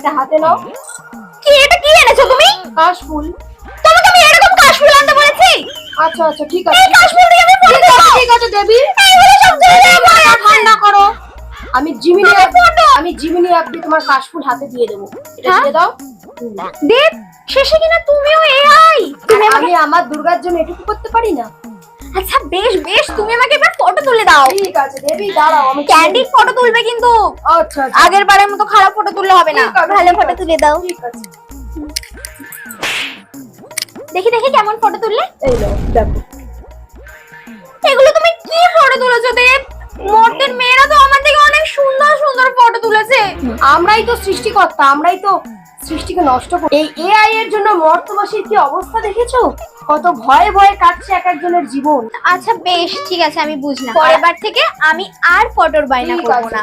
এটা হাতে নাও। কি এটা কি এনেছো তুমি? কাশফুল। তোমাকে আমি এরকম কাশফুল আনতে বলেছি? আচ্ছা আচ্ছা ঠিক আছে। এই কাশফুল দিয়ে আমি ফটো দেব। ঠিক আছে দেবী, এইগুলো সব দিয়ে দেব। ঠান্ডা করো। আমি জিমিনি অ্যাপ দিয়ে তোমার কাশফুল হাতে দিয়ে দেবো। এটা হ্যাঁ? দিয়ে দাও। দেব, শেষে কিনা তুমিও এআই। তুমি আমি আমার দুর্গার জন্য এটুকু করতে পারি না? আচ্ছা বেশ বেশ, তুমি আমাকে এবার ফটো তুলে দাও। ঠিক আছে দেবী, দাঁড়াও আমি ক্যান্ডিড ফটো তুলবে কিন্তু। আচ্ছা আচ্ছা আগের বারের মতো খারাপ ফটো তুললে হবে না, ঠিক আছে, ভালো ঠিক ফটো আছে। তুলে দাও। ঠিক আছে, দেখি দেখি কেমন ফটো তুললে। এই নাও দেখো। এগুলো তুমি কি ফটো তুলেছো দেব? মর্তের মেয়েরা তো আমার থেকে অনেক সুন্দর সুন্দর ফটো তুলেছে। আমরাই তো সৃষ্টিকর্তা, আমরাই তো সৃষ্টিকে নষ্ট করি। এই এআই এর জন্য মর্তবাসীর কি অবস্থা দেখেছো? কত ভয়ে ভয়ে কাটছে এক একজনের জীবন। আচ্ছা বেশ ঠিক আছে, আমি বুঝলাম। পরের বার থেকে আমি আর ফটোর বায়না ঠিক করবো আছে। না।